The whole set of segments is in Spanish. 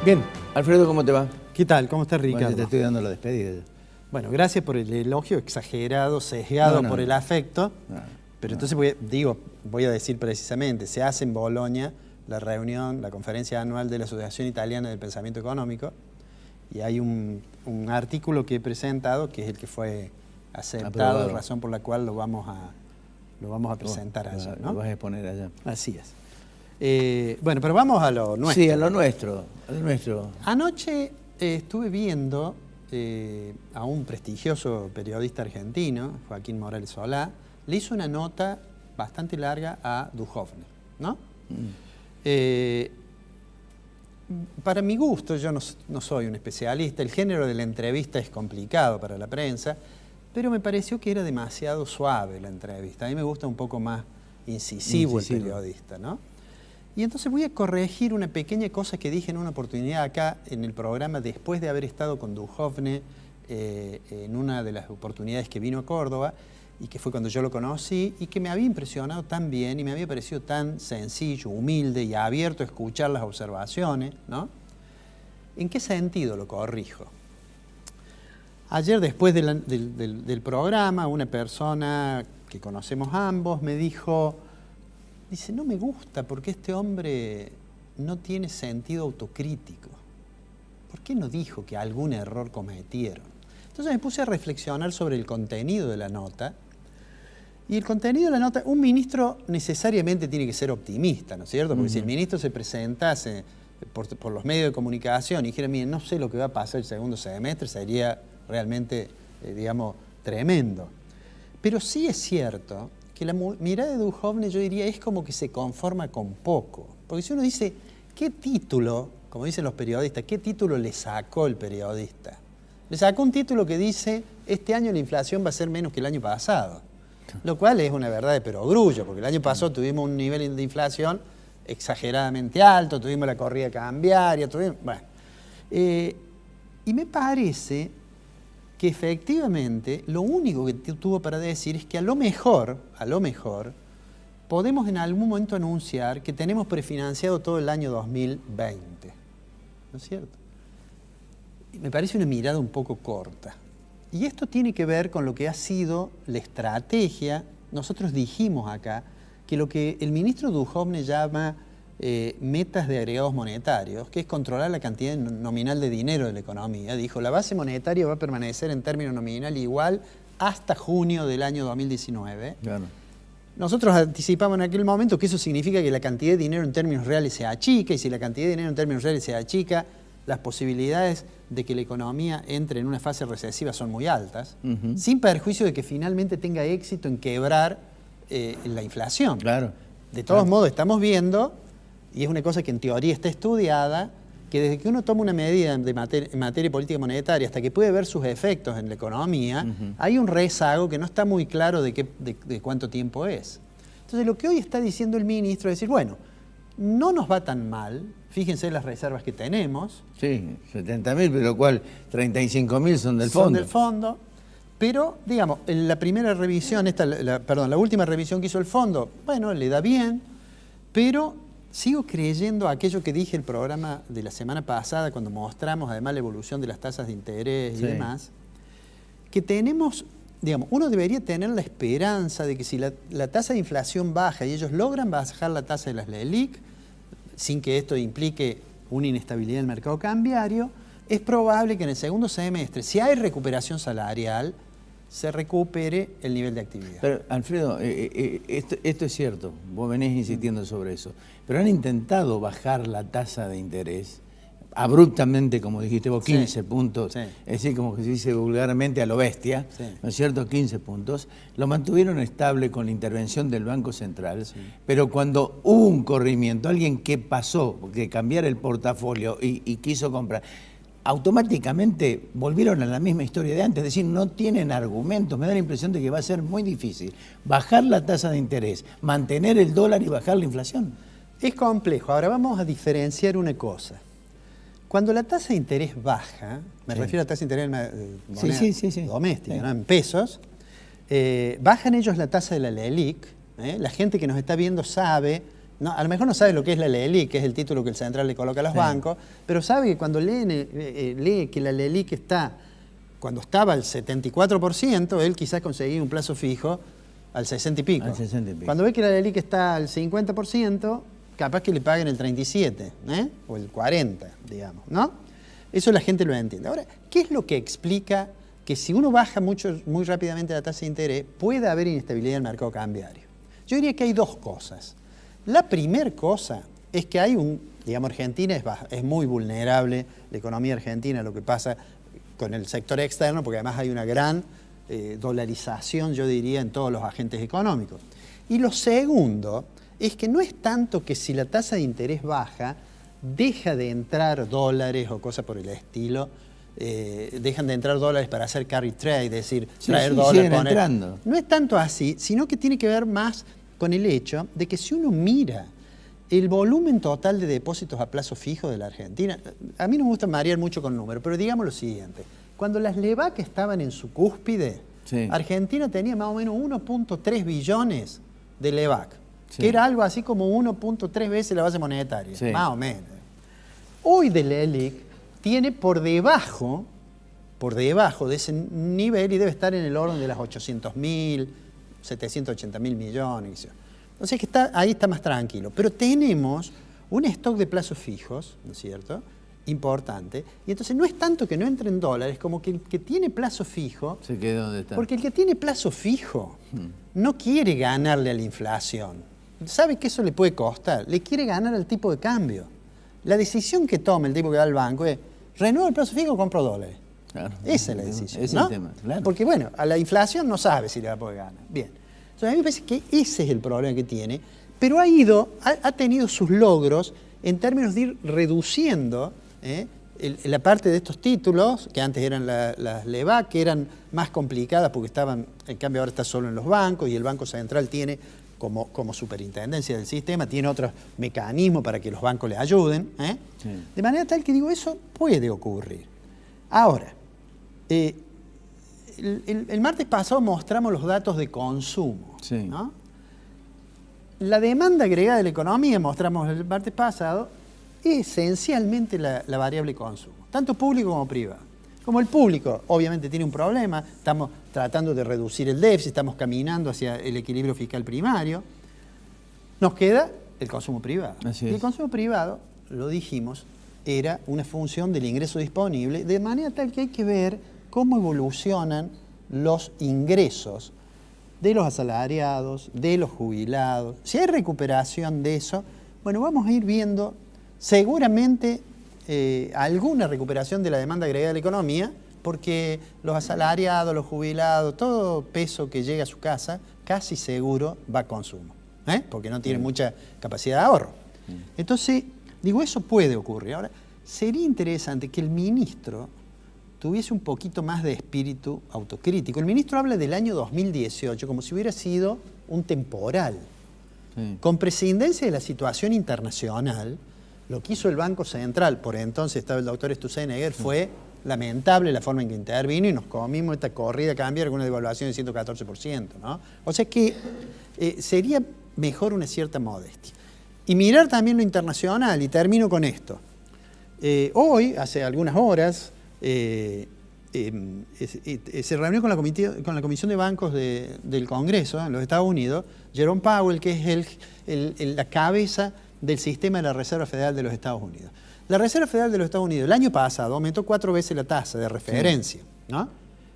Bien, Alfredo, ¿cómo te va? ¿Qué tal? ¿Cómo estás, Ricardo? Bueno, te estoy dando la despedida. Bueno, gracias por el elogio exagerado, sesgado por el afecto. Pero entonces voy a decir precisamente, se hace en Bolonia la reunión, la conferencia anual de la Asociación Italiana del Pensamiento Económico, y hay un artículo que he presentado que es el que fue aceptado, razón por la cual lo vamos a presentar allá, ¿no? Lo vas a exponer allá. Así es. Bueno, pero vamos a lo nuestro. Sí, a lo nuestro. Anoche estuve viendo a un prestigioso periodista argentino, Joaquín Morales Solá, le hizo una nota bastante larga a Duhovne, ¿no? Para mi gusto, yo no soy un especialista, el género de la entrevista es complicado para la prensa, pero me pareció que era demasiado suave la entrevista. A mí me gusta un poco más incisivo el periodista, ¿no? Y entonces voy a corregir una pequeña cosa que dije en una oportunidad acá en el programa después de haber estado con Duhovne en una de las oportunidades que vino a Córdoba, y que fue cuando yo lo conocí, y que me había impresionado tan bien y me había parecido tan sencillo, humilde y abierto a escuchar las observaciones, ¿no? ¿En qué sentido lo corrijo? Ayer, después del programa, una persona que conocemos ambos me dice, no me gusta porque este hombre no tiene sentido autocrítico. ¿Por qué no dijo que algún error cometieron? Entonces me puse a reflexionar sobre el contenido de la nota. Y el contenido de la nota, un ministro necesariamente tiene que ser optimista, ¿no es cierto? Porque si el ministro se presentase por los medios de comunicación y dijera, miren, no sé lo que va a pasar el segundo semestre, sería realmente, digamos, tremendo. Pero sí es cierto que la mirada de Duhovne, yo diría, es como que se conforma con poco. Porque si uno dice, ¿qué título, como dicen los periodistas, qué título le sacó el periodista? Le sacó un título que dice, este año la inflación va a ser menos que el año pasado. Lo cual es una verdad de perogrullo, porque el año pasado tuvimos un nivel de inflación exageradamente alto, tuvimos la corrida cambiaria, y me parece que efectivamente lo único que tuvo para decir es que a lo mejor, podemos en algún momento anunciar que tenemos prefinanciado todo el año 2020. ¿No es cierto? Me parece una mirada un poco corta. Y esto tiene que ver con lo que ha sido la estrategia. Nosotros dijimos acá que lo que el ministro Duhovne llama metas de agregados monetarios, que es controlar la cantidad nominal de dinero de la economía. Dijo, la base monetaria va a permanecer en términos nominal igual hasta junio del año 2019. Claro. Nosotros anticipamos en aquel momento que eso significa que la cantidad de dinero en términos reales se achica, y si la cantidad de dinero en términos reales se achica, las posibilidades de que la economía entre en una fase recesiva son muy altas, sin perjuicio de que finalmente tenga éxito en quebrar la inflación. Claro. De todos modos, estamos viendo, y es una cosa que en teoría está estudiada, que desde que uno toma una medida en materia de política monetaria hasta que puede ver sus efectos en la economía, hay un rezago que no está muy claro de cuánto tiempo es. Entonces, lo que hoy está diciendo el ministro es decir, bueno, no nos va tan mal, fíjense las reservas que tenemos. Sí, 70.000, pero ¿cuál? 35.000 son del fondo. Son del fondo, pero, digamos, en la primera revisión, la última revisión que hizo el fondo, bueno, le da bien, pero sigo creyendo aquello que dije en el programa de la semana pasada, cuando mostramos además la evolución de las tasas de interés y demás, que tenemos, digamos, uno debería tener la esperanza de que si la tasa de inflación baja y ellos logran bajar la tasa de las LELIQ, sin que esto implique una inestabilidad del mercado cambiario, es probable que en el segundo semestre, si hay recuperación salarial, se recupere el nivel de actividad. Pero, Alfredo, esto es cierto, vos venís insistiendo sobre eso, pero han intentado bajar la tasa de interés abruptamente, como dijiste vos, 15 puntos, es decir, como que se dice vulgarmente a lo bestia, ¿no es cierto?, 15 puntos, lo mantuvieron estable con la intervención del Banco Central, pero cuando hubo un corrimiento, alguien que pasó, que cambiara el portafolio y quiso comprar, automáticamente volvieron a la misma historia de antes, es decir, no tienen argumentos. Me da la impresión de que va a ser muy difícil bajar la tasa de interés, mantener el dólar y bajar la inflación. Es complejo. Ahora vamos a diferenciar una cosa. Cuando la tasa de interés baja, me refiero a tasa de interés doméstica, ¿no? En pesos, bajan ellos la tasa de la LELIQ. La gente que nos está viendo sabe No, a lo mejor no sabe lo que es la LELIQ, que es el título que el central le coloca a los bancos, pero sabe que cuando lee que la LELIQ está, cuando estaba al 74%, él quizás conseguía un plazo fijo al 60 y pico. Al 60 y pico. Cuando ve que la LELIQ está al 50%, capaz que le paguen el 37, o el 40, digamos, ¿no? Eso la gente lo entiende. Ahora, ¿qué es lo que explica que si uno baja muy rápidamente la tasa de interés, puede haber inestabilidad en el mercado cambiario? Yo diría que hay dos cosas. La primera cosa es que hay digamos, Argentina es muy vulnerable, la economía argentina, lo que pasa con el sector externo, porque además hay una gran dolarización, yo diría, en todos los agentes económicos. Y lo segundo es que no es tanto que si la tasa de interés baja, deja de entrar dólares o cosas por el estilo, dejan de entrar dólares para hacer carry trade, es decir, traer dólares, poner. Entrando. No es tanto así, sino que tiene que ver más con el hecho de que si uno mira el volumen total de depósitos a plazo fijo de la Argentina, a mí no me gusta marear mucho con números, pero digamos lo siguiente, cuando las LEVAC estaban en su cúspide, sí, Argentina tenía más o menos 1.3 billones de LEVAC, sí, que era algo así como 1.3 veces la base monetaria, sí, más o menos. Hoy de LELIQ tiene por debajo de ese nivel y debe estar en el orden de las 800.000, 780.000 millones. O sea que ahí está más tranquilo. Pero tenemos un stock de plazos fijos, ¿no es cierto?, importante. Y entonces no es tanto que no entren dólares como que el que tiene plazo fijo... se queda donde está. Porque el que tiene plazo fijo no quiere ganarle a la inflación. ¿Sabe que eso le puede costar? Le quiere ganar al tipo de cambio. La decisión que toma el tipo que va al banco es, ¿renuevo el plazo fijo o compro dólares? Claro. Esa es la decisión, Ese ¿no? es el tema, claro. Porque bueno, a la inflación no sabe si le va a poder ganar. Bien. Entonces a mí me parece que ese es el problema que tiene, pero ha tenido sus logros en términos de ir reduciendo la parte de estos títulos, que antes eran las LEVAC, que eran más complicadas porque en cambio ahora está solo en los bancos y el Banco Central tiene como superintendencia del sistema, tiene otros mecanismos para que los bancos le ayuden. Sí. De manera tal que digo, eso puede ocurrir. Ahora, el martes pasado mostramos los datos de consumo. Sí. ¿No? La demanda agregada de la economía, mostramos el martes pasado, es esencialmente la variable consumo, tanto público como privado. Como el público obviamente tiene un problema, estamos tratando de reducir el déficit, estamos caminando hacia el equilibrio fiscal primario, nos queda el consumo privado. Así y es. el consumo privado, lo dijimos, era una función del ingreso disponible, de manera tal que hay que ver cómo evolucionan los ingresos de los asalariados, de los jubilados. Si hay recuperación de eso, bueno, vamos a ir viendo seguramente alguna recuperación de la demanda agregada de la economía, porque los asalariados, los jubilados, todo peso que llega a su casa, casi seguro va a consumo, porque no tiene mucha capacidad de ahorro. Entonces, digo, eso puede ocurrir. Ahora, sería interesante que el ministro tuviese un poquito más de espíritu autocrítico. El ministro habla del año 2018 como si hubiera sido un temporal. Sí. Con prescindencia de la situación internacional, lo que hizo el Banco Central, por entonces estaba el doctor Sturzenegger, fue lamentable la forma en que intervino y nos comimos esta corrida cambiaria con una devaluación del 114%, ¿no? O sea que sería mejor una cierta modestia. Y mirar también lo internacional, y termino con esto. Hoy, hace algunas horas, se reunió con la Comisión de Bancos del Congreso en los Estados Unidos, Jerome Powell, que es la cabeza del sistema de la Reserva Federal de los Estados Unidos. La Reserva Federal de los Estados Unidos el año pasado aumentó 4 veces la tasa de referencia, ¿no?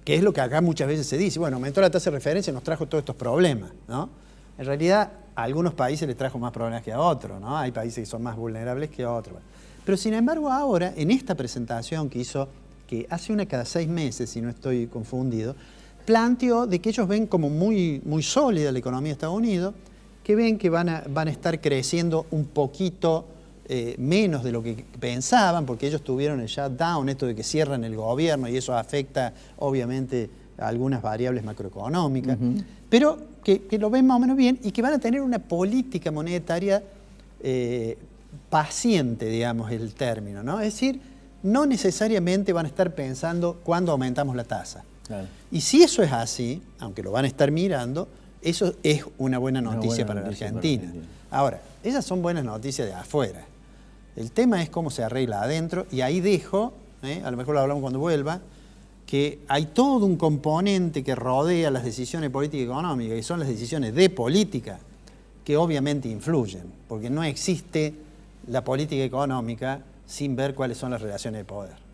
Que es lo que acá muchas veces se dice, bueno, aumentó la tasa de referencia y nos trajo todos estos problemas, ¿no? En realidad, a algunos países les trajo más problemas que a otros, ¿no? Hay países que son más vulnerables que otros. Pero sin embargo ahora, en esta presentación que hizo, que hace una cada 6 meses, si no estoy confundido, planteó de que ellos ven como muy, muy sólida la economía de Estados Unidos, que ven que van a estar creciendo un poquito menos de lo que pensaban, porque ellos tuvieron el shutdown, esto de que cierran el gobierno y eso afecta obviamente a algunas variables macroeconómicas, pero que lo ven más o menos bien y que van a tener una política monetaria paciente, digamos, el término, ¿no? Es decir, no necesariamente van a estar pensando cuándo aumentamos la tasa. Claro. Y si eso es así, aunque lo van a estar mirando, eso es una buena noticia para la Argentina. Ahora, Esas son buenas noticias de afuera. El tema es cómo se arregla adentro, y ahí dejo, a lo mejor lo hablamos cuando vuelva, que hay todo un componente que rodea las decisiones políticas y económicas, y son las decisiones de política, que obviamente influyen, porque no existe la política económica sin ver cuáles son las relaciones de poder.